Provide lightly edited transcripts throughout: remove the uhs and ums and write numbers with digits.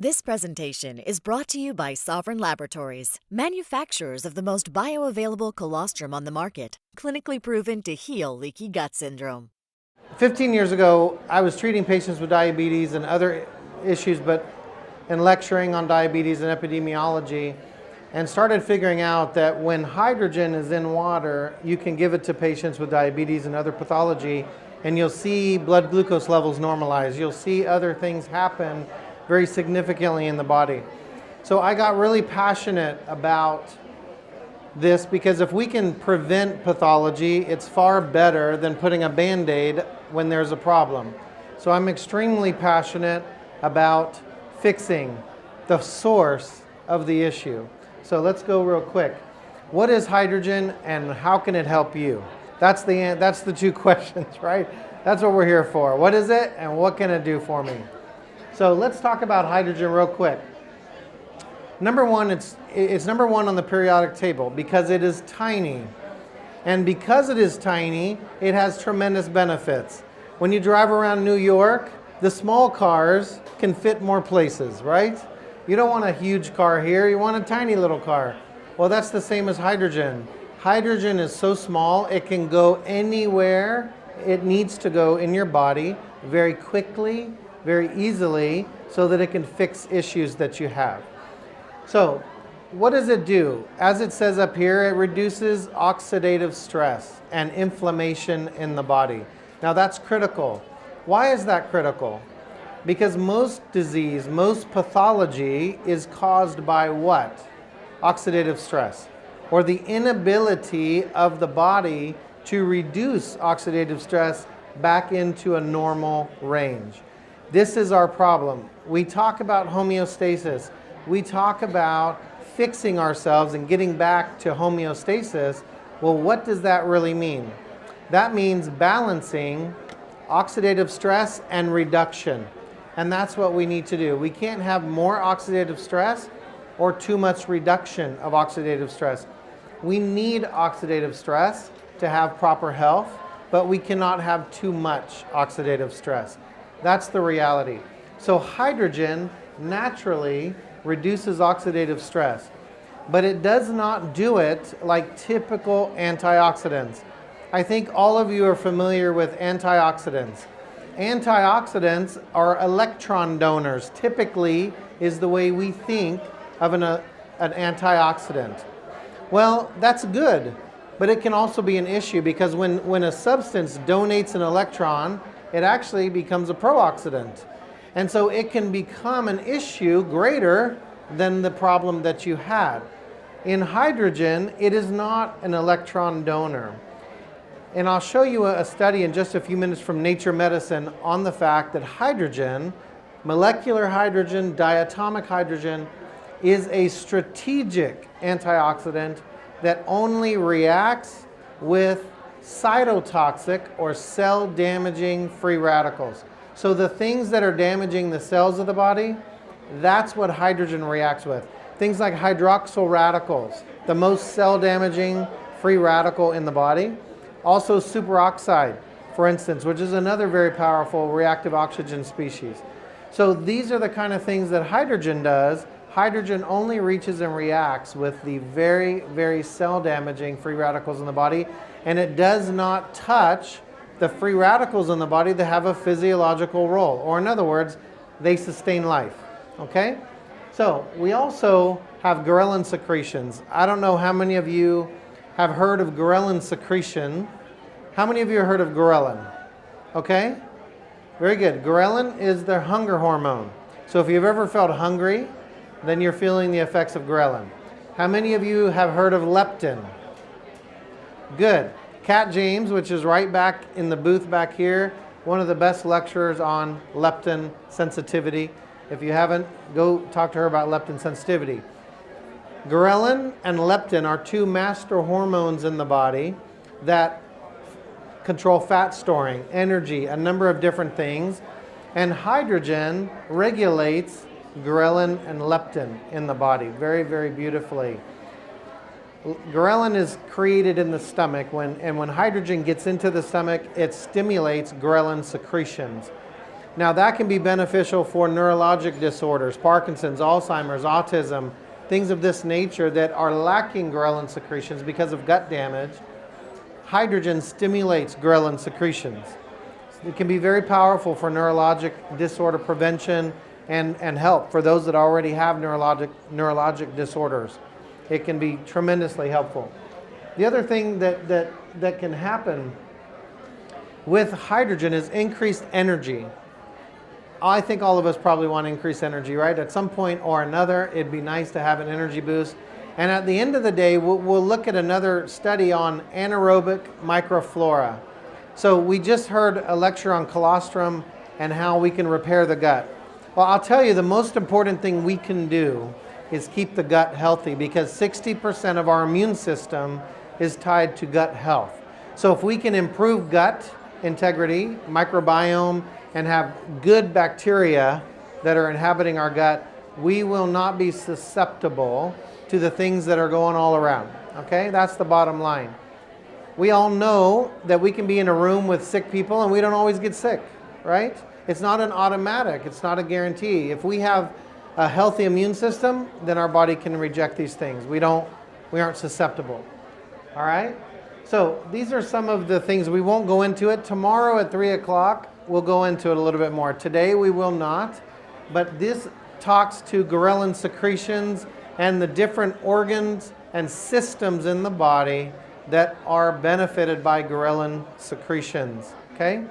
This presentation is brought to you by Sovereign Laboratories, manufacturers of the most bioavailable colostrum on the market, clinically proven to heal leaky gut syndrome. 15 years ago, I was treating patients with diabetes and other issues, and lecturing on diabetes and epidemiology, and started figuring out that when hydrogen is in water, you can give it to patients with diabetes and other pathology, and you'll see blood glucose levels normalize. You'll see other things happen very significantly in the body. So I got really passionate about this because if we can prevent pathology, it's far better than putting a Band-Aid when there's a problem. So I'm extremely passionate about fixing the source of the issue. So let's go real quick. What is hydrogen and how can it help you? That's the two questions, right? That's what we're here for. What is it and what can it do for me? So let's talk about hydrogen real quick. Number one, it's number one on the periodic table because it is tiny. And because it is tiny, it has tremendous benefits. When you drive around New York, the small cars can fit more places, right? You don't want a huge car here, you want a tiny little car. Well, that's the same as hydrogen. Hydrogen is so small, it can go anywhere it needs to go in your body very quickly, very easily, so that it can fix issues that you have. So, what does it do? As it says up here, it reduces oxidative stress and inflammation in the body. Now that's critical. Why is that critical? Because most disease, most pathology is caused by what? Oxidative stress, or the inability of the body to reduce oxidative stress back into a normal range. This is our problem. We talk about homeostasis. We talk about fixing ourselves and getting back to homeostasis. Well, what does that really mean? That means balancing oxidative stress and reduction. And that's what we need to do. We can't have more oxidative stress or too much reduction of oxidative stress. We need oxidative stress to have proper health, but we cannot have too much oxidative stress. That's the reality. So hydrogen naturally reduces oxidative stress, but it does not do it like typical antioxidants. I think all of you are familiar with antioxidants. Antioxidants are electron donors, typically is the way we think of an antioxidant. Well, that's good, but it can also be an issue because when a substance donates an electron, it actually becomes a pro-oxidant. And so it can become an issue greater than the problem that you had. In hydrogen, it is not an electron donor. And I'll show you a study in just a few minutes from Nature Medicine on the fact that hydrogen, molecular hydrogen, diatomic hydrogen, is a strategic antioxidant that only reacts with cytotoxic or cell-damaging free radicals. So the things that are damaging the cells of the body, that's what hydrogen reacts with. Things like hydroxyl radicals, the most cell-damaging free radical in the body. Also superoxide, for instance, which is another very powerful reactive oxygen species. So these are the kind of things that hydrogen does. Hydrogen only reaches and reacts with the very, very cell-damaging free radicals in the body, and it does not touch the free radicals in the body that have a physiological role, or in other words, they sustain life, okay? So we also have ghrelin secretions. I don't know how many of you have heard of ghrelin secretion. How many of you have heard of ghrelin? Okay, very good. Ghrelin is the hunger hormone. So if you've ever felt hungry, then you're feeling the effects of ghrelin. How many of you have heard of leptin? Good. Kat James, which is right back in the booth back here, one of the best lecturers on leptin sensitivity. If you haven't, go talk to her about leptin sensitivity. Ghrelin and leptin are two master hormones in the body that control fat storing, energy, a number of different things. And hydrogen regulates ghrelin and leptin in the body very, very beautifully. Ghrelin is created in the stomach, and when hydrogen gets into the stomach, it stimulates ghrelin secretions. Now that can be beneficial for neurologic disorders, Parkinson's, Alzheimer's, autism, things of this nature that are lacking ghrelin secretions because of gut damage. Hydrogen stimulates ghrelin secretions. It can be very powerful for neurologic disorder prevention and help for those that already have neurologic disorders. It can be tremendously helpful. The other thing that can happen with hydrogen is increased energy. I think all of us probably want to increase energy, right? At some point or another, it'd be nice to have an energy boost. And at the end of the day, we'll look at another study on anaerobic microflora. So we just heard a lecture on colostrum and how we can repair the gut. Well, I'll tell you, the most important thing we can do is keep the gut healthy, because 60% of our immune system is tied to gut health. So if we can improve gut integrity, microbiome, and have good bacteria that are inhabiting our gut, we will not be susceptible to the things that are going all around. Okay, that's the bottom line. We all know that we can be in a room with sick people and we don't always get sick, right? It's not an automatic, it's not a guarantee. If we have a healthy immune system, then our body can reject these things. We aren't susceptible. All right? So these are some of the things. We won't go into it. Tomorrow at 3 o'clock, we'll go into it a little bit more. Today we will not, but this talks to ghrelin secretions and the different organs and systems in the body that are benefited by ghrelin secretions, okay?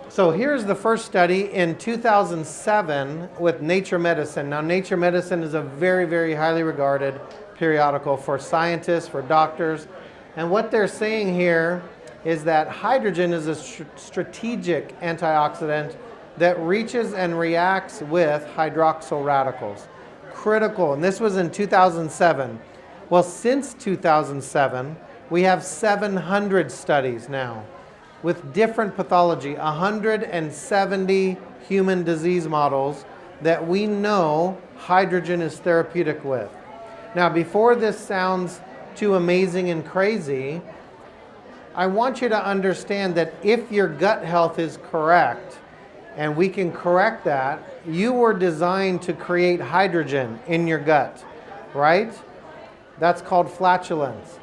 So here's the first study in 2007 with Nature Medicine. Now Nature Medicine is a very, very highly regarded periodical for scientists, for doctors, and what they're saying here is that hydrogen is a strategic antioxidant that reaches and reacts with hydroxyl radicals. Critical, and this was in 2007. Well, since 2007, we have 700 studies now with different pathology, 170 human disease models that we know hydrogen is therapeutic with. Now, before this sounds too amazing and crazy, I want you to understand that if your gut health is correct, and we can correct that, you were designed to create hydrogen in your gut, right? That's called flatulence,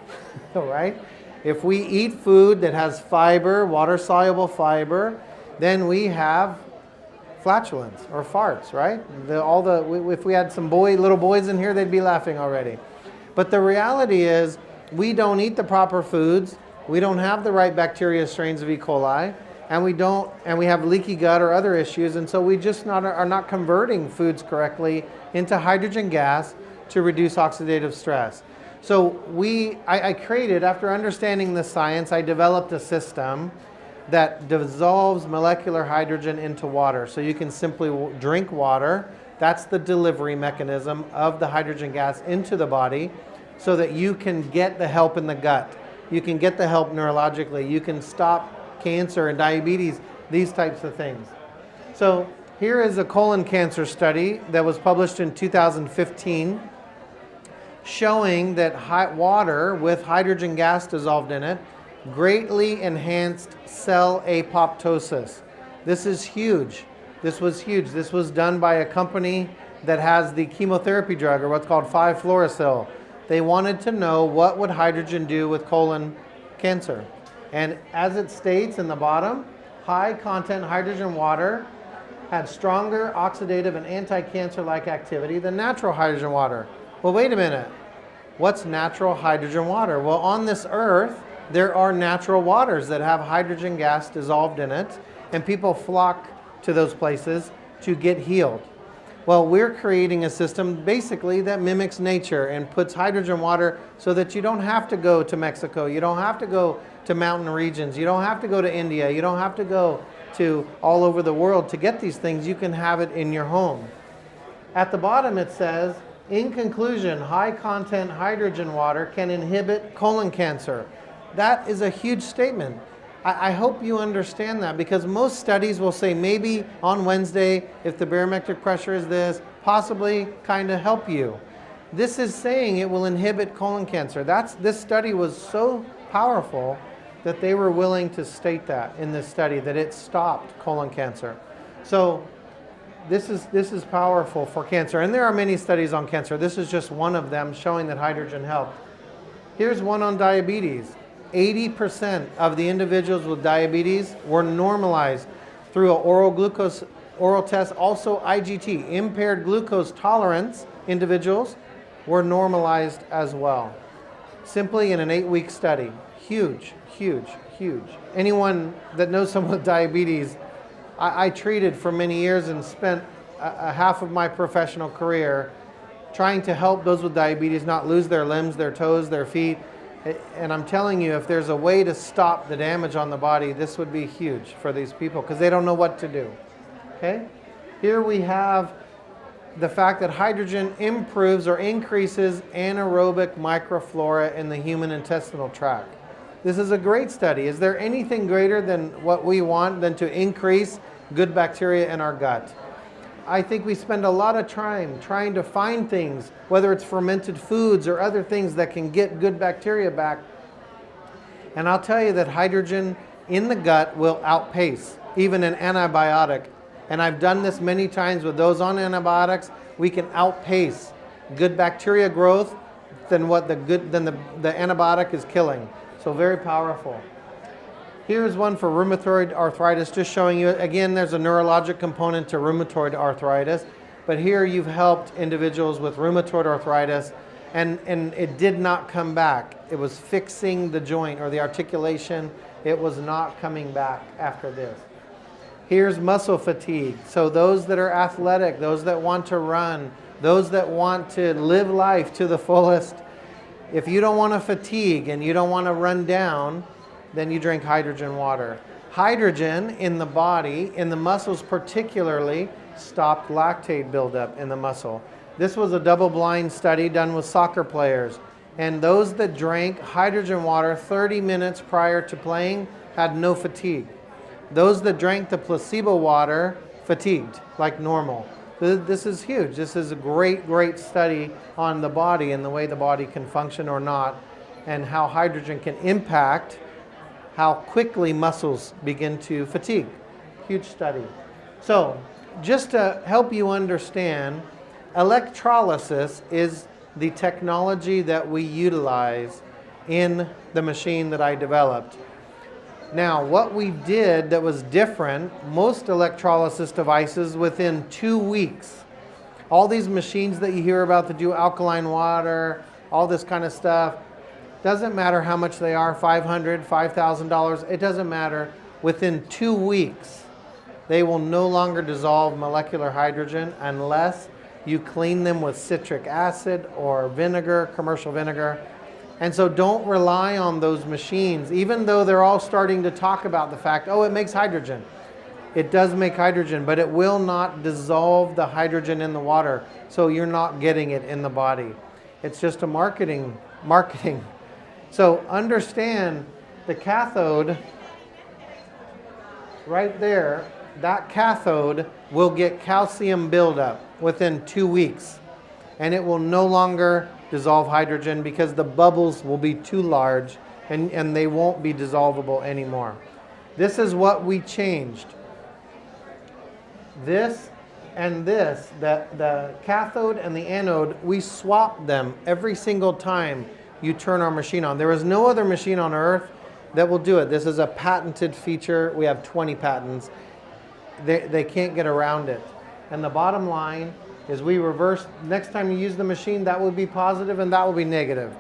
right? If we eat food that has fiber, water-soluble fiber, then we have flatulence or farts, right? If we had some little boys in here, they'd be laughing already. But the reality is, we don't eat the proper foods, we don't have the right bacteria strains of E. coli, and we have leaky gut or other issues, and so we just are not converting foods correctly into hydrogen gas to reduce oxidative stress. So I created, after understanding the science, I developed a system that dissolves molecular hydrogen into water. So you can simply drink water. That's the delivery mechanism of the hydrogen gas into the body so that you can get the help in the gut. You can get the help neurologically. You can stop cancer and diabetes, these types of things. So here is a colon cancer study that was published in 2015 showing that water with hydrogen gas dissolved in it greatly enhanced cell apoptosis. This is huge. This was huge. This was done by a company that has the chemotherapy drug, or what's called 5-fluorouracil. They wanted to know what would hydrogen do with colon cancer. And as it states in the bottom, high content hydrogen water had stronger oxidative and anti-cancer-like activity than natural hydrogen water. Well, wait a minute. What's natural hydrogen water? Well, on this earth, there are natural waters that have hydrogen gas dissolved in it, and people flock to those places to get healed. Well, we're creating a system basically that mimics nature and puts hydrogen water so that you don't have to go to Mexico, you don't have to go to mountain regions, you don't have to go to India, you don't have to go to all over the world to get these things. You can have it in your home. At the bottom it says, in conclusion, high content hydrogen water can inhibit colon cancer. That is a huge statement. I hope you understand that, because most studies will say maybe on Wednesday, if the barometric pressure is this, possibly kind of help you. This is saying it will inhibit colon cancer. This study was so powerful that they were willing to state that in this study, that it stopped colon cancer. So this is powerful for cancer. And there are many studies on cancer. This is just one of them showing that hydrogen helped. Here's one on diabetes. 80% of the individuals with diabetes were normalized through an oral test, also IGT, impaired glucose tolerance individuals were normalized as well. Simply in an 8-week study. Huge, huge, huge. Anyone that knows someone with diabetes, I treated for many years and spent a half of my professional career trying to help those with diabetes not lose their limbs, their toes, their feet. And I'm telling you, if there's a way to stop the damage on the body, this would be huge for these people because they don't know what to do. Okay? Here we have the fact that hydrogen improves or increases anaerobic microflora in the human intestinal tract. This is a great study. Is there anything greater than what we want than to increase good bacteria in our gut? I think we spend a lot of time trying to find things, whether it's fermented foods or other things that can get good bacteria back. And I'll tell you that hydrogen in the gut will outpace even an antibiotic. And I've done this many times with those on antibiotics. We can outpace good bacteria growth than what the antibiotic is killing. So very powerful. Here's one for rheumatoid arthritis, just showing you, again, there's a neurologic component to rheumatoid arthritis, but here you've helped individuals with rheumatoid arthritis, and it did not come back. It was fixing the joint or the articulation. It was not coming back after this. Here's muscle fatigue. So those that are athletic, those that want to run, those that want to live life to the fullest, if you don't want to fatigue and you don't want to run down, then you drink hydrogen water. Hydrogen in the body, in the muscles particularly, stopped lactate buildup in the muscle. This was a double-blind study done with soccer players. And those that drank hydrogen water 30 minutes prior to playing had no fatigue. Those that drank the placebo water fatigued like normal. This is huge. This is a great, great study on the body and the way the body can function or not, and how hydrogen can impact how quickly muscles begin to fatigue. Huge study. So, just to help you understand, electrolysis is the technology that we utilize in the machine that I developed. Now, what we did that was different, most electrolysis devices within 2 weeks, all these machines that you hear about that do alkaline water, all this kind of stuff, doesn't matter how much they are, $500, $5,000, it doesn't matter. Within 2 weeks, they will no longer dissolve molecular hydrogen unless you clean them with citric acid or vinegar, commercial vinegar. And so don't rely on those machines, even though they're all starting to talk about the fact, oh, it makes hydrogen. It does make hydrogen, but it will not dissolve the hydrogen in the water, so you're not getting it in the body. It's just a marketing. So understand the cathode right there, that cathode will get calcium buildup within 2 weeks, and it will no longer dissolve hydrogen because the bubbles will be too large and they won't be dissolvable anymore. This is what we changed. This and this, the cathode and the anode, we swapped them every single time you turn our machine on. There is no other machine on earth that will do it. This is a patented feature. We have 20 patents. They can't get around it. And the bottom line is we reverse, next time you use the machine, that will be positive and that will be negative.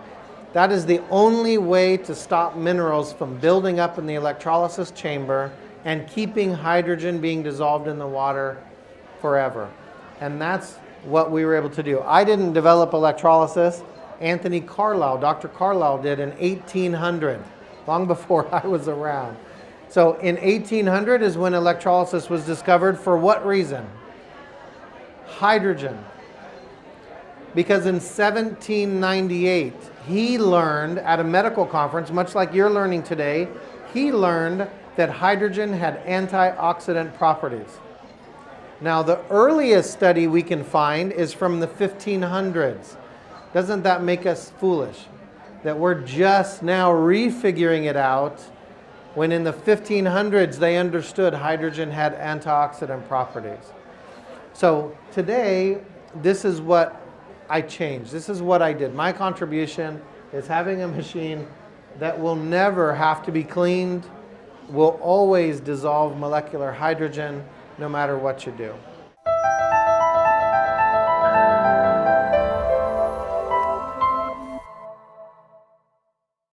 That is the only way to stop minerals from building up in the electrolysis chamber and keeping hydrogen being dissolved in the water forever. And that's what we were able to do. I didn't develop electrolysis. Anthony Carlisle, Dr. Carlisle did in 1800, long before I was around. So in 1800 is when electrolysis was discovered. For what reason? Hydrogen. Because in 1798, he learned at a medical conference, much like you're learning today, he learned that hydrogen had antioxidant properties. Now, the earliest study we can find is from the 1500s. Doesn't that make us foolish? That we're just now refiguring it out when in the 1500s they understood hydrogen had antioxidant properties. So today, this is what I changed. This is what I did. My contribution is having a machine that will never have to be cleaned, will always dissolve molecular hydrogen no matter what you do.